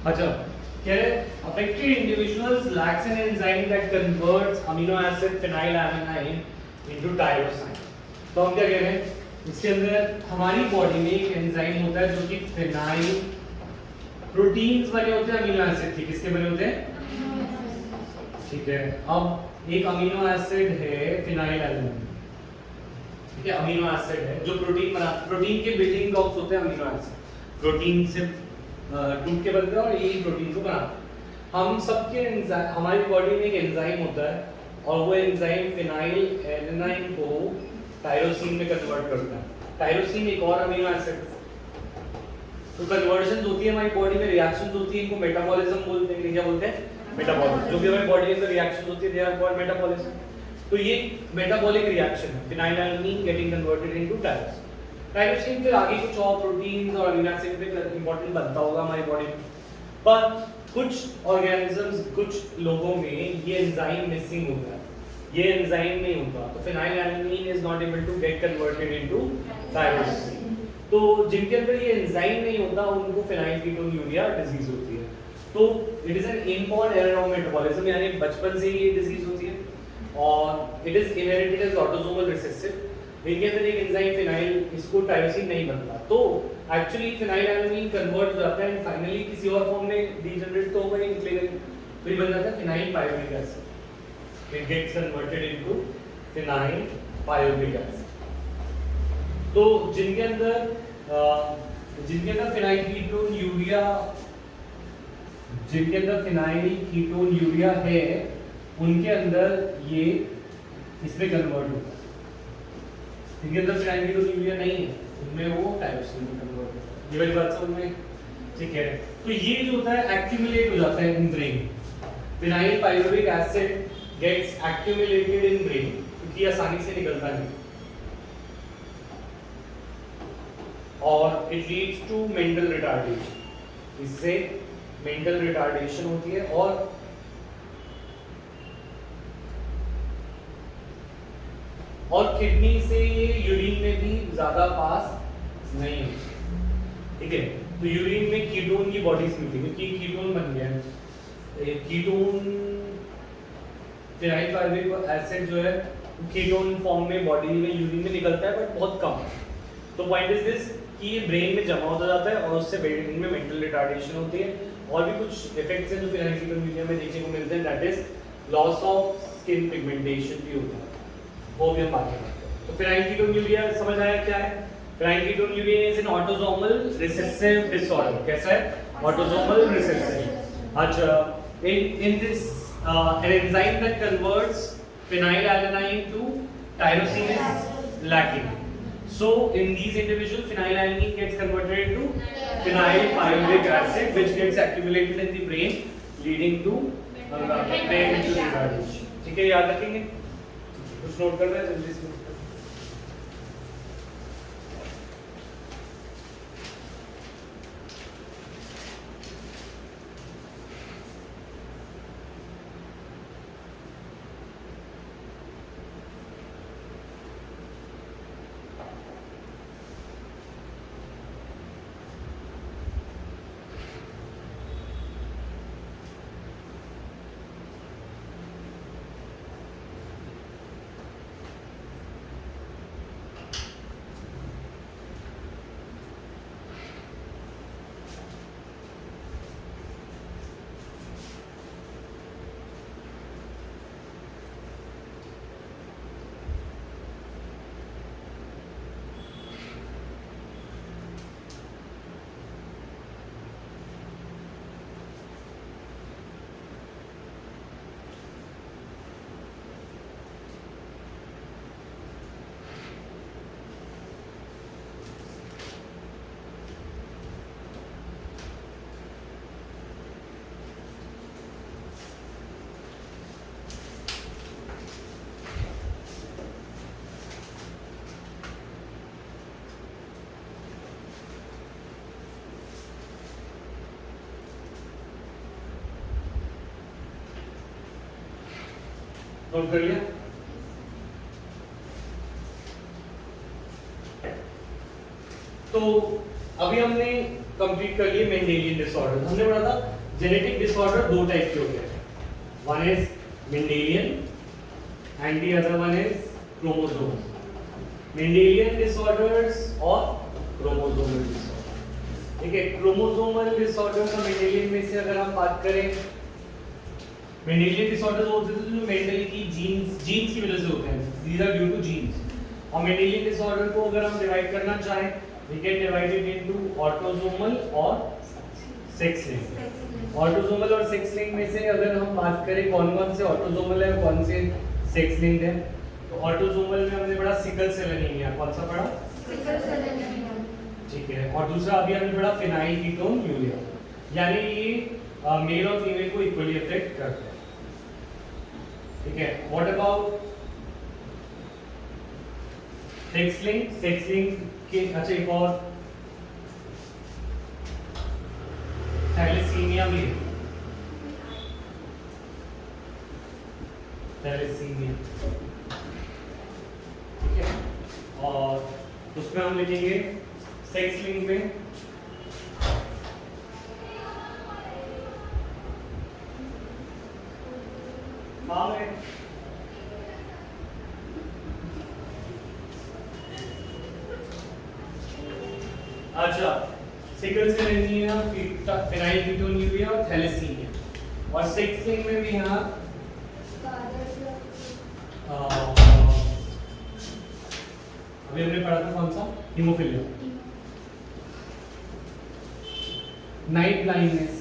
अच्छा, कह रहे affected individuals lacks an enzyme that converts amino acid phenylalanine into tyrosine। तो हम क्या कह रहे हैं, इसके अंदर हमारी बॉडी में एक एंजाइम होता है जो कि फिनाइल प्रोटीन्स बने होते हैं अमीनो एसिड के। किसके बने होते हैं? ठीक है, अब एक अमीनो एसिड है फिनाइलएलानाइन, ठीक है, अमीनो एसिड है जो प्रोटीन बना, प्रोटीन के बिल्डिंग ब्लॉक्स होते हैं अमीनो एसिड, प्रोटीन से टूट के बनते हैं और यही प्रोटीन को बनाते हैं। हम सबके हमारी बॉडी में एक एंजाइम होता है और वो एंजाइम फिनाइलएलानाइन को टायरोसिन में कन्वर्ट करता है। टायरोसिन एक और अमीनो एसिड, तो कन्वर्जन होती है हमारी बॉडी में, रिएक्शंस होती है, इनको मेटाबॉलिज्म बोलते हैं। क्या बोलते हैं? मेटाबॉलिज्म। जो भी हमारी बॉडी में रिएक्शंस होती है दे आर कॉल्ड मेटाबॉलिज्म। तो ये मेटाबॉलिक रिएक्शन है, phenylalanine getting converted into tyrosine. Tyrosine फिर आगे कुछ और प्रोटीन्स और अमीनो एसिड पे इंपॉर्टेंट बनता होगा हमारी बॉडी में, पर कुछ ऑर्गेनिजम्स, कुछ लोगों में ये एंजाइम मिसिंग होता है, ये एंजाइम नहीं होता, तो phenylalanine is not able to get converted into tyrosine. तो जिनके अंदर ये एंजाइम नहीं होता उनको फेनाइलकीटोन्यूरिया डिजीज होती है। तो it is an inborn error of metabolism, यानी बचपन से ही ये डिजीज होती है और it is inherited as autosomal recessive. इनके अंदर एक एंजाइम फिनाइल, इसको टायरोसिन नहीं बनता, तो एक्चुअली फिनाइलएलानाइन कन्वर्ट हो जाता है एंड फाइनली किसी और फॉर्म में डीजनरेट तो होगा ही, निकलेगा, फिर बन जाता है phenyl pyruvic acid. It gets converted into phenyl pyruvic acid. तो जिनके अंदर फिनाइलकीटोन्यूरिया, जिनके अंदर फिनाइलकीटोन्यूरिया है उनके अंदर ये इसमें कन्वर्ट होता है। जिनके अंदर फिनाइलकीटोन्यूरिया नहीं है उनमें वो टायरोसिन में कन्वर्ट होता है। ये वाली बात समझ में? ठीक है, तो ये जो होता है एक्यूमुलेट हो जाता है in brain. Phenyl pyruvic acid gets accumulated in brain क्योंकि आसानी से निकलता नहीं और it leads to mental retardation. इससे मेंटल रिटार्डेशन होती है और किडनी से ये यूरिन में भी ज्यादा पास नहीं होती। ठीक है, तो यूरिन में कीटोन की बॉडीज मिलती है क्योंकि कीटोन बन गया है। कीटोन फिनाइल पायोलिक एसिड जो है कीटोन फॉर्म में बॉडी में यूरिन में निकलता है बट बहुत कम। तो पॉइंट इज दिस कि ये ब्रेन में जमा होता जाता है और उससे ब्रेन में मेंटल रिटार्डेशन होती है और भी कुछ इफेक्ट्स हैं जो फिनाइलकीटोन्यूरिया में देखने को मिलते हैं, that is loss of skin pigmentation भी होता है, वो भी हम बात करते हैं। तो फिनाइलकीटोन्यूरिया समझ आया क्या है? Phenylketonuria is an autosomal recessive disorder. कैसा है? Autosomal recessive. अच्छा, in this an enzyme that converts phenylalanine to tyrosine is lacking. So in these individuals, phenylalanine gets converted into phenyl pyruvic acid, which gets accumulated in the brain, leading to brain retardation. ठीक है, याद रखेंगे? कुछ note कर रहे हैं जल्दी से? नोट कर लिया? तो अभी हमने कंप्लीट कर लिए मेंडेलियन डिसऑर्डर। हमने पढ़ा था जेनेटिक डिसऑर्डर दो टाइप के होते हैं, one is Mendelian and the other one is chromosome. Mendelian disorders और क्रोमोसोमल डिसऑर्डर। ठीक है, क्रोमोसोमल डिसऑर्डर का मेंडेलियन में से अगर हम बात करें, मेंडेलियन डिसऑर्डर्स होते हैं जो मेंडल की जीन्स की वजह से होते हैं, these are due to genes. और मेंडेलियन डिसऑर्डर को अगर हम डिवाइड करना चाहें, we can divide it into autosomal और सेक्स लिंक। ऑटोसोमल और सेक्स लिंक में से अगर हम बात करें कौन कौन से ऑटोसोमल है कौन से सेक्स लिंक है, तो ऑटोसोमल में हमने पढ़ा सिकल सेल एनीमिया। कौन सा पढ़ा? Sickle cell anaemia. ठीक है, और दूसरा अभी हमने पढ़ा फेनाइलकीटोन्यूरिया, यानी ये मेल और फीमेल को इक्वली अफेक्ट करते हैं। ठीक है, what about sex link? Sex link के अच्छा एक और थैलेसीमिया भी है, थैलेसीमिया। ठीक है, और उसमें हम लिखेंगे सेक्स लिंक में अच्छा सिकल सेल एनीमिया, फेनाइलकीटोन्यूरिया और थैलेसीमिया। और सेक्स लिंक में भी यहाँ अभी हमने पढ़ा था कौन सा? Haemophilia, night blindness,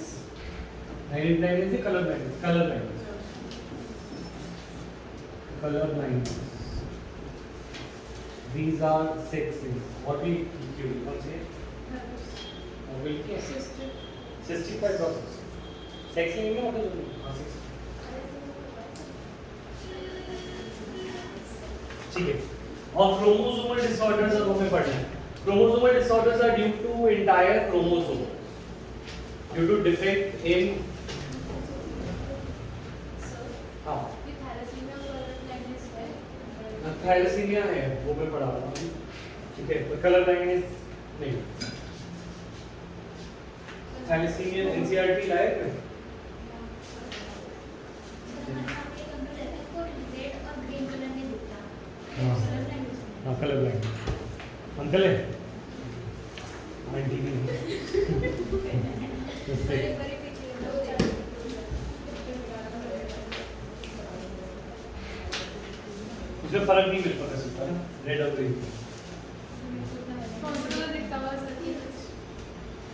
night blindness, colour blindness, colour blindness, colour blindness. These are sex links. What we do? What's it? Will क्या? Cystic fibrosis. Sex link में ऑटोसोमल। हाँ ठीक है, और क्रोमोसोमल डिसऑर्डर्स अब हमें पढ़ना है। Chromosomal disorders are due to entire chromosome, due to defect in हाँ थैलेसीमिया है, वो मैं पढ़ा रहा हूँ। ठीक है, तो कलर ब्लाइंडनेस नहीं, थैलेसीमिया एनसीईआरटी लायक है। हाँ कलर ब्लाइंड अंकल है, आंटी नहीं। उसमें फर्क नहीं मिल पता सकता ना, रेड और ग्रीन।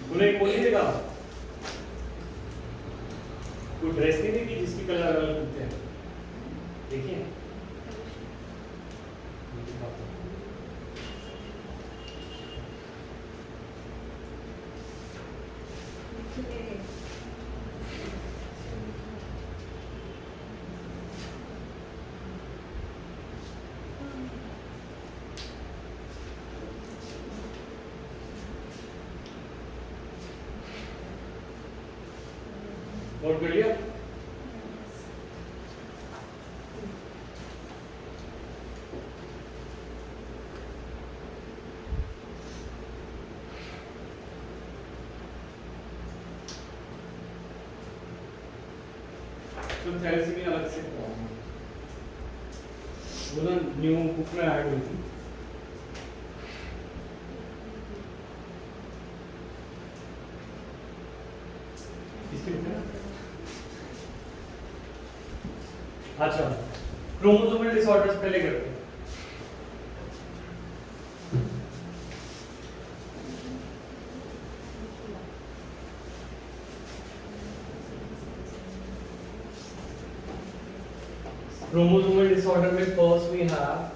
तूने एक बोली देखा, कोई ड्रेस नहीं देखी जिसकी कलर अलग अलग होते हैं? देखिए नोट कर लिया? तो थैलेसीमिया अलग से वो ना न्यू बुक में ऐड हुई थी। इसके ऊपर अच्छा क्रोमोसोमल डिसऑर्डर्स पहले करते हैं। क्रोमोसोमल डिसऑर्डर में first we have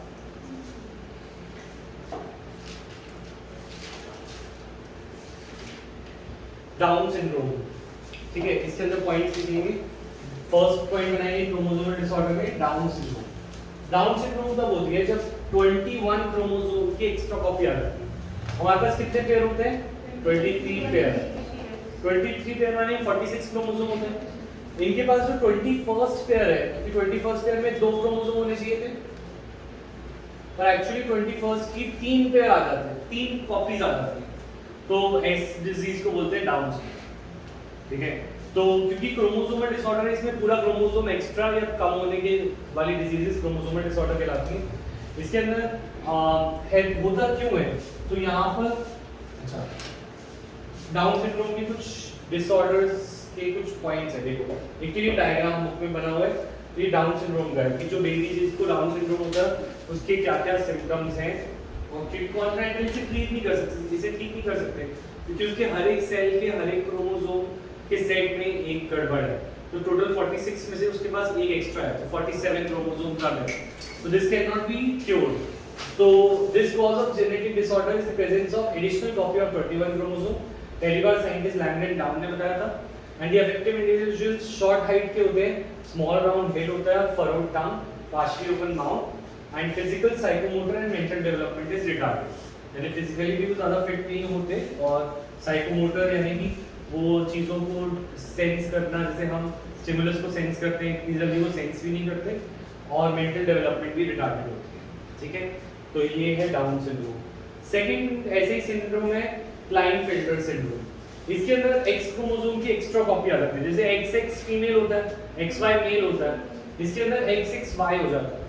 Down syndrome. ठीक है, इसके अंदर पॉइंट्स लिखेंगे। फर्स्ट पॉइंट बनाएंगे क्रोमोसोमल डिसऑर्डर में डाउन सिंड्रोम। डाउन सिंड्रोम तब होती है जब 21 क्रोमोसोम की एक्स्ट्रा कॉपी आ जाती है। हमारे पास कितने पेयर होते हैं? 23 पेयर। 23 पेयर माने 46 क्रोमोसोम होते हैं। इनके पास जो 21st पेयर है, क्योंकि 21st पेयर में 2 क्रोमोसोम होने चाहिए थे, पर एक्चुअली 21st की 3 पेयर आ जाते हैं, 3 कॉपीज आ जाती हैं। तो इस डिजीज को बोलते हैं डाउन सिंड्रोम, ठीक है। तो क्योंकि क्रोमोसोमल डिसऑर्डर है, इसमें पूरा क्रोमोसोम एक्स्ट्रा या कम होने के वाली डिजीजेस क्रोमोसोमल डिसऑर्डर कहलाती हैं। इसके अंदर होता क्यों है, तो यहाँ पर अच्छा डाउन सिंड्रोम के कुछ डिसऑर्डर्स के कुछ पॉइंट्स है। देखो एक तो ये डायग्राम बुक में बना हुआ है, तो ये डाउन सिंड्रोम का है कि जो बेबी जिसको डाउन सिंड्रोम होता है उसके क्या क्या सिम्टम्स हैं, और ट्रीटमेंट से ट्रीट नहीं कर सकते, इसे ठीक नहीं कर सकते क्योंकि उसके हर एक सेल के हर एक क्रोमोसोम के सेट में एक गड़बड़ है। तो टोटल 46 में से उसके पास एक एक्स्ट्रा है, तो 47 क्रोमोसोम का है। So this cannot be cured. So this cause of genetic disorder is the presence of additional copy of 21 chromosome. पहली बार साइंटिस्ट लैंगडन डाउन ने बताया था। And the affected individuals short height के होते हैं, स्मॉल राउंड हेड होता है, furrowed tongue, partially open mouth, and physical psychomotor and mental development is retarded. यानी फिजिकली भी वो ज्यादा फिट नहीं होते, और साइकोमोटर यानी कि वो चीजों को सेंस करना, जैसे हम स्टिमुलस को सेंस करते हैं इतनी जल्दी वो सेंस भी नहीं करते, और मेंटल डेवलपमेंट भी रिटार्डेड होती है, ठीक है। तो ये है डाउन सिंड्रोम। सेकंड ऐसे ही सिंड्रोम है क्लाइनफेल्टर सिंड्रोम। इसके अंदर एक्स क्रोमोसोम की एक्स्ट्रा कॉपी आ जाती है, जैसे XX फीमेल होता है, XY मेल होता है, इसके अंदर XXY हो जाता है।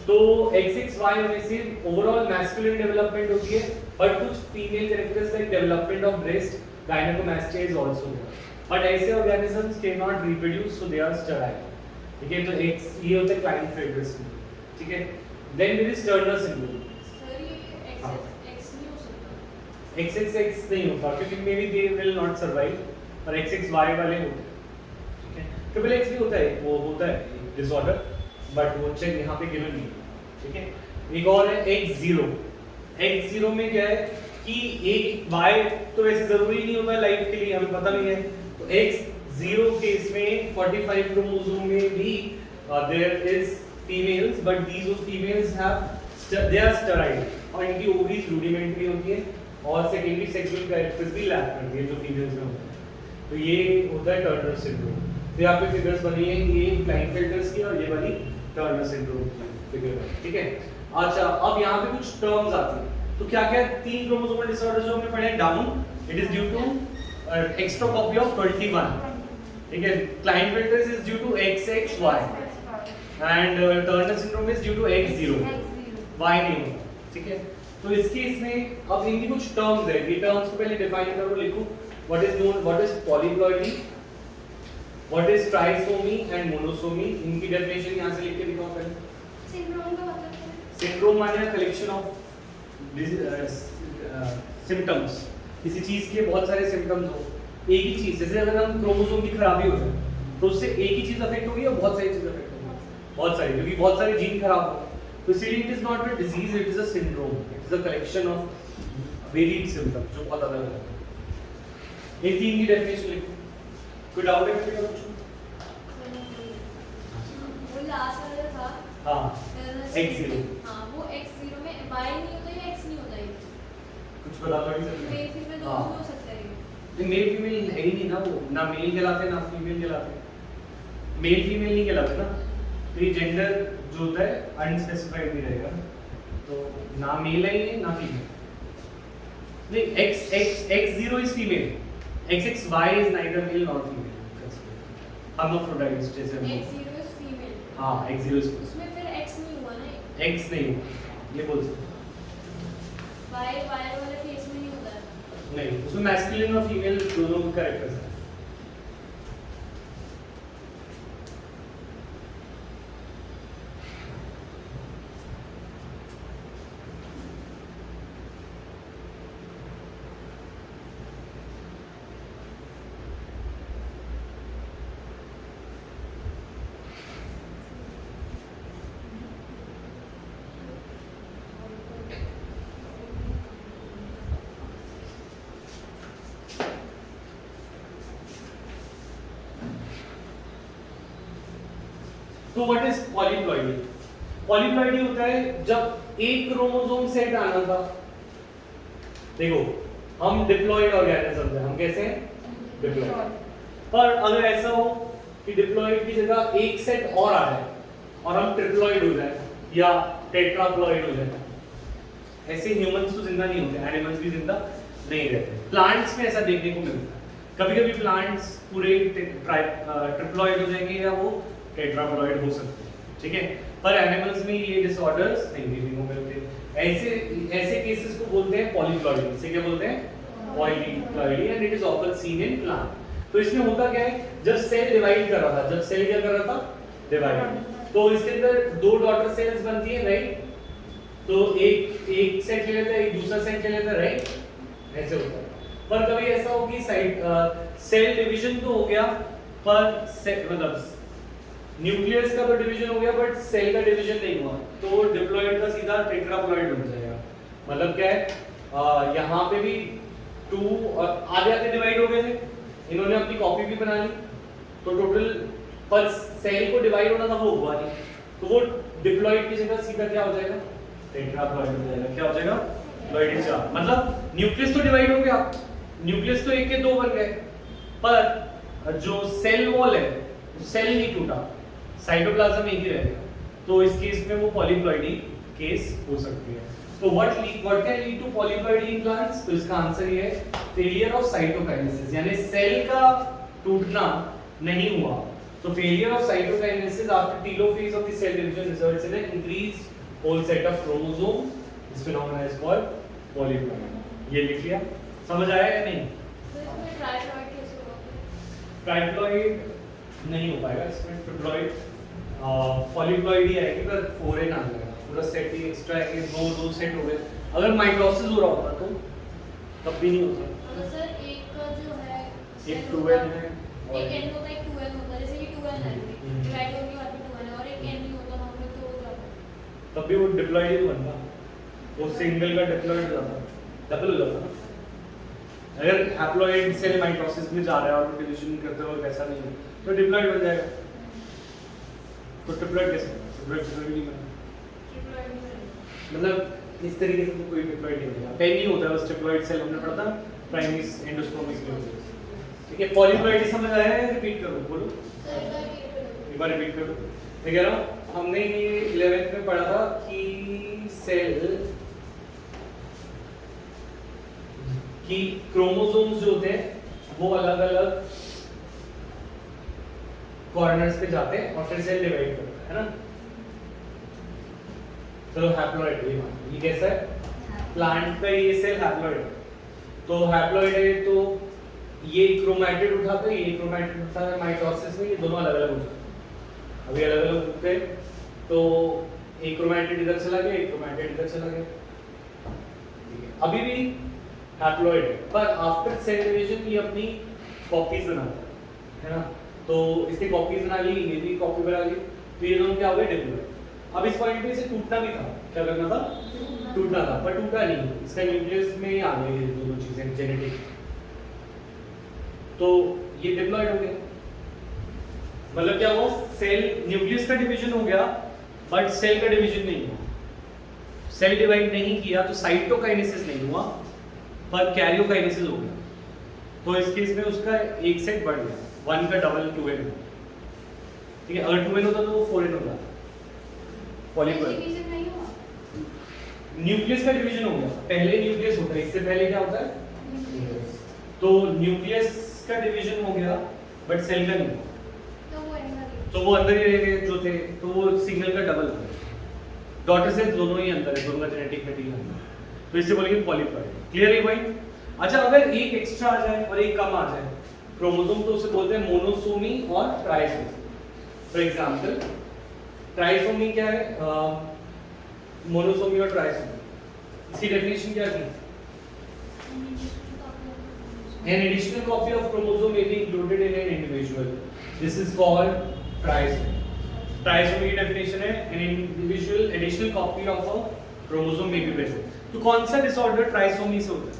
तो XXY होने से ओवरऑल मैस्कुलिन डेवलपमेंट होती है, बट कुछ female characters like development of breast, gynecomastia is also there. But ऐसे organisms can not reproduce, so they are sterile, ठीक है। तो एक ये होता है क्लाइनफेल्टर सिंड्रोम, ठीक है। Then there is Turner syndrome. Sir ये XX नहीं हो सकता? XXX नहीं होता क्योंकि maybe they will not survive, और XXY वाले होते हैं, ठीक है। ट्रिपल X भी होता है, वो होता है डिसऑर्डर, बट वो चेक यहाँ पे गिवन नहीं है, ठीक है। एक और है X0। X0 में क्या है कि एक Y तो वैसे जरूरी नहीं होता लाइफ के लिए, हमें पता भी है। तो X0 केस में 45 क्रोमोसोम में भी there is females, but these females have they are sterile, और इनकी ओवरीज रूडिमेंट्री होती है, और सेकेंडरी सेक्सुअल कैरेक्टर्स भी लैक करती है जो फीमेल्स में होता है। तो ये होता है टर्नर सिंड्रोम। तो यहाँ पे फिगर्स बनी है, ये क्लाइनफेल्टर्स की और ये वाली टर्नर सिंड्रोम फिगर है, ठीक है। अच्छा अब यहाँ पे कुछ टर्म्स आती हैं, तो क्या क्या तीन क्रोमोसोमल डिसऑर्डर जो हमने पढ़े हैं, Down it is due to extra copy of 21, ठीक है। Klinefelter's is due to XXY, and Turner syndrome is due to X0, Y नहीं होता, ठीक है। तो इसके इसमें अब इनकी कुछ टर्म्स है, ये टर्म्स को पहले डिफाइन करो, लिखो what is known, what is polyploidy, what is trisomy and monosomy. इनकी डेफिनेशन यहां से लिख के दिखाओ पहले। सिंड्रोम का मतलब क्या है? सिंड्रोम माने कलेक्शन ऑफ सिम्टम्स, किसी चीज के बहुत सारे सिम्टम्स हो, एक ही चीज, जैसे अगर हम क्रोमोसोम की खराबी हो जाए तो उससे एक ही चीज अफेक्ट होगी और बहुत सारी चीज अफेक्ट होगी, बहुत सारी, क्योंकि बहुत सारे जीन खराब हो। तो इसलिए it is not a disease, it is a syndrome, it is a collection of varied symptoms जो बहुत अलग अलग है। एक तीन की डेफिनेशन लिखो। कोई डाउट है किसी का कुछ? वो लास्ट वाला था। हां X0। हां वो X0 में Y नहीं होता या X नहीं होता है? कुछ बता दो इसे। मेल फीमेल दोनों हाँ। हो सकता है। ये मेल फीमेल है ही नहीं ना, वो ना मेल कहलाते ना फीमेल कहलाते, मेल फीमेल नहीं कहलाते ना, तो ये जेंडर जो होता है अनस्पेसिफाइड भी रहेगा, तो ना मेल है ये ना फीमेल। नहीं X0 is female, XXY is neither male nor female, hermaphrodites जैसे हम लोग। X0 is female. हां X0 इज उसमें फिर X नहीं हुआ ना? X नहीं हुआ, ये बोल सकते Y वाले केस में नहीं होता है। नहीं, उसमें मैस्कुलिन और फीमेल दोनों कैरेक्टर्स हैं। तो व्हाट इज पॉलीप्लॉइडी? पॉलीप्लॉइडी होता है जब एक क्रोमोसोम सेट आना था। देखो हम डिप्लॉइड ऑर्गेनिज्म हैं, हम कैसे हैं? डिप्लॉइड। पर अगर ऐसा हो कि डिप्लॉइड की जगह एक सेट और आ जाए और हम ट्रिप्लॉइड हो जाए या टेट्राप्लॉइड हो जाए, ऐसे ह्यूमंस तो जिंदा नहीं होते, एनिमल्स भी जिंदा नहीं रहते। प्लांट्स में ऐसा देखने को मिलता है। कभी-कभी प्लांट्स पूरे ट्रिप्लॉइड हो जाएंगे या वो टेट्राप्लॉइड हो सकते हैं, ठीक है। पर एनिमल्स में ये डिसऑर्डर्स नहीं देखने को मिलते। ऐसे केसेस को बोलते हैं पॉलीप्लॉइडी। इसे क्या बोलते हैं? Polyploidy, and it is often seen in plant. तो इसमें होता क्या है, जब सेल डिवाइड कर रहा था, जब सेल क्या कर रहा था? डिवाइड। तो इसके अंदर दो डॉटर सेल्स बनती है, राइट? तो एक सेट ले लेता है, एक दूसरा सेट ले लेता है, राइट? ऐसे होता है। पर कभी ऐसा हो कि सेल डिवीजन तो हो गया, पर मतलब न्यूक्लियस का तो डिवीजन हो गया, बट सेल का डिवीजन नहीं हुआ, तो डिप्लॉइड का सीधा टेट्राप्लॉइड बन जाएगा। मतलब क्या है, यहाँ पे भी 2 और आधे डिवाइड हो गए थे, इन्होंने अपनी कॉपी भी बना ली, तो टोटल पर सेल को डिवाइड होना था, वो हुआ नहीं, तो वो डिप्लॉइड की जगह सीधा क्या हो जाएगा? टेट्राप्लॉइड हो जाएगा। क्या हो जाएगा? डिप्लॉइड। मतलब न्यूक्लियस तो डिवाइड हो गया, न्यूक्लियस तो एक के 2 बन गए, पर जो सेल वॉल है, सेल नहीं टूटा, साइटोप्लाज्म एक ही रहेगा। तो इस केस में वो पॉलीप्लॉइडी केस हो सकती है। तो what can lead to polyploidy in plants? तो इसका आंसर ये है, फेलियर ऑफ साइटोकाइनेसिस, यानी सेल का टूटना नहीं हुआ। तो failure of cytokinesis after telophase of the cell division results in an increased whole set of chromosomes. This phenomena is called polyploidy. ये लिख लिया, समझ आया या नहीं? तो इसमें ट्राइप्लॉइड कैसे होगा? ट्राइप्लॉइड नहीं हो पाएगा इसमें, ट्रिप्लॉइड पॉलीप्लॉइड ही आएगी, पर 4n आ जाएगा, पूरा सेट ही एक्स्ट्रा है, दो सेट हो गए। अगर माइटोसिस हो रहा होता तो तब भी नहीं होता। तो सर एक जो है एक 2n है और एक n होता है, एक 2n होता है, जैसे कि 2n है, डिवाइड होने के बाद भी 2n है, और एक n नहीं होता नॉर्मल, तो हो जाता है। तब भी वो डिप्लॉइड ही बनता, वो सिंगल का डिप्लॉइड हो जाता, डबल हो जाता ना। अगर हैप्लॉइड सेल माइटोसिस में जा रहा है और डिवीजन करते हुए वैसा नहीं है, तो डिप्लॉइड बन जाएगा। तो ट्रिप्लॉइड कैसे? ट्रिप्लॉइड नहीं बनेगा, ट्रिप्लॉइड नहीं बनेगा। मतलब इस तरीके से तो कोई ट्रिप्लॉइड नहीं बनेगा। पेन ही होता है बस, ट्रिप्लॉइड सेल हमने पढ़ा था प्राइमरी एंडोस्पर्मिक न्यूक्लियस, ठीक है। पॉलीप्लॉइड समझ आया है? रिपीट करो, बोलो एक बार रिपीट करो। मैं कह रहा हूँ, हमने ये 11th में पढ़ा था कि सेल कि क्रोमोसोम्स जो होते हैं वो अलग अलग कॉर्नर्स पे जाते हैं और फिर सेल डिवाइड करते हैं, है ना। चलो हैप्लॉइड ये कैसा है? प्लांट का ये सेल हैप्लॉइड है, तो हैप्लॉइड है तो ये क्रोमैटिड उठाता है, ये क्रोमैटिड उठाता है माइटोसिस में, ये दोनों अलग अलग हो जाते हैं। अभी अलग अलग होते हैं, तो एक क्रोमैटिड इधर चला गया, एक क्रोमैटिड इधर चला गया, ठीक है। अभी भी हैप्लॉइड है, पर आफ्टर सेल डिवीजन ये अपनी कॉपीज बनाता है ना। तो इसने कॉपीज बना ली, ये भी कॉपी बना ली, तो ये दोनों क्या हो गए? डिप्लॉइड। अब इस पॉइंट पे इसे टूटना भी था, क्या करना था? टूटना था, पर टूटा नहीं, इसका न्यूक्लियस में आ गई ये दोनों चीजें जेनेटिक, तो ये डिप्लॉइड हो गया। मतलब क्या हुआ? सेल न्यूक्लियस का डिवीजन हो गया, बट सेल का डिवीजन नहीं हुआ। सेल डिवाइड नहीं किया तो साइटोकाइनेसिस नहीं हुआ, पर कैरियोकाइनेसिस हो गया। तो इस केस में उसका एक सेट बढ़ गया, 1 का डबल 2n, ठीक है। अगर 2n होता तो वो 4n होता। पॉलीप्लॉइड डिवीजन नहीं हुआ, न्यूक्लियस का डिवीजन हो गया, पहले न्यूक्लियस होता है, इससे पहले क्या होता है? तो न्यूक्लियस का डिवीजन हो गया, बट सेल का नहीं हुआ, तो वो अंदर ही रह गए जो थे, तो वो सिंगल का डबल हो गया। डॉटर सेल्स दोनों ही अंदर है, दोनों का जेनेटिक मटेरियल, तो इससे बोलेंगे पॉलीप्लॉइड। क्लियर है भाई? अच्छा, अगर एक एक्स्ट्रा आ जाए और एक कम आ जाए क्रोमोसोम, तो उसे बोलते हैं मोनोसोमी और ट्राइसोमी। फॉर एग्जांपल ट्राइसोमी क्या है? मोनोसोमी और ट्राइसोमी, इसकी डेफिनेशन क्या थी? An additional copy of chromosome may be included in an individual. This is called trisomy. Trisomy की definition है an individual additional copy of a chromosome may be present. तो कौन सा disorder trisomy से होता है?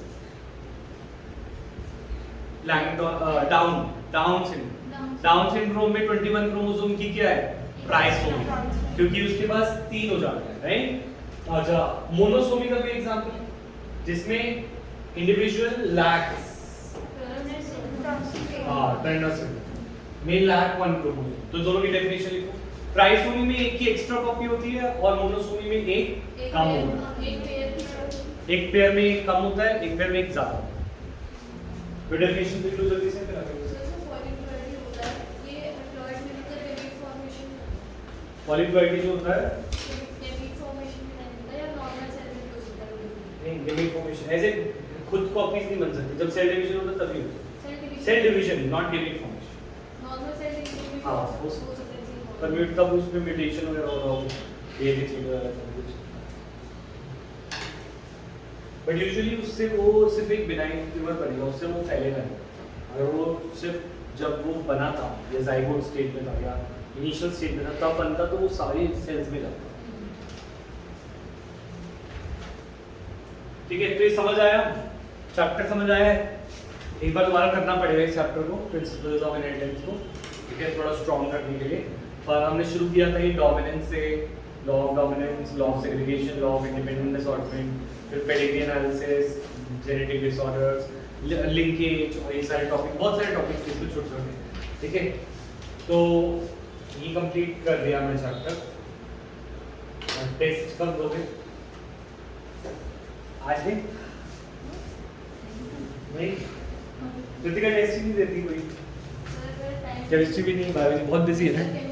डाउन सिंड्रोम में 21 chromosome की क्या है? ट्राइसोमी, क्योंकि उसके पास 3 हो जाते हैं, राइट। अच्छा, मोनोसोमी का भी एग्जांपल है, जिसमें इंडिविजुअल लैक्स टर्नर सिंड्रोम में लैक 1 क्रोमोसोम। तो दोनों की डेफिनेशन लिखो। ट्राइसोमी में एक की एक्स्ट्रा कॉपी होती है और मोनोसोमी में एक कम होता है। एक पेयर में एक कम होता है, एक पेयर में एक ज्यादा होता है। तो डेफिनेशन देख लो जल्दी से फिर आगे सर जो पॉलीप्लॉइडी होता है ये एप्लॉइड मिलकर डेबिट फॉर्मेशन पॉलीप्लॉइडी जो होता है डेबिट फॉर्मेशन में नहीं होता या नॉर्मल सेल में यूज होता है नहीं गेमिंग फॉर्मेशन ऐसे खुद कॉपीज नहीं बन सकती जब सेल डिवीजन होता है तभी होता है cell division not gamete formation normal cell division भी हाँ, हो हो सकता है पर म्यूट तब उसमें म्यूटेशन वगैरह हो रहा होगा ये भी चीज वगैरह सब कुछ बट यूजुअली उससे वो सिर्फ एक बिनाइन ट्यूमर बनेगा उससे वो फैलेगा नहीं अगर वो सिर्फ जब वो बना था या जाइगोट स्टेट में था या इनिशियल स्टेट में था तब बनता तो वो सारी सेल्स में जाता ठीक है तो ये समझ आया चैप्टर समझ आया है एक बार दोबारा करना पड़ेगा इस चैप्टर को प्रिंसिपल्स ऑफ इनहेरिटेंस को ठीक है थोड़ा स्ट्रॉन्ग करने के लिए पर हमने शुरू किया था ये डोमिनेंस से law of dominance law of segregation law of independent assortment फिर pedigree analysis genetic disorders linkage और ये सारे टॉपिक बहुत सारे टॉपिक्स थे इसमें छोटे छोटे ठीक है तो ये कंप्लीट कर दिया मैं चैप्टर टेस्ट कब दोगे आज नहीं नहीं कृतिका टेस्ट ही नहीं देती कोई केमिस्ट्री भी नहीं बायोलॉजी बहुत बिजी है ना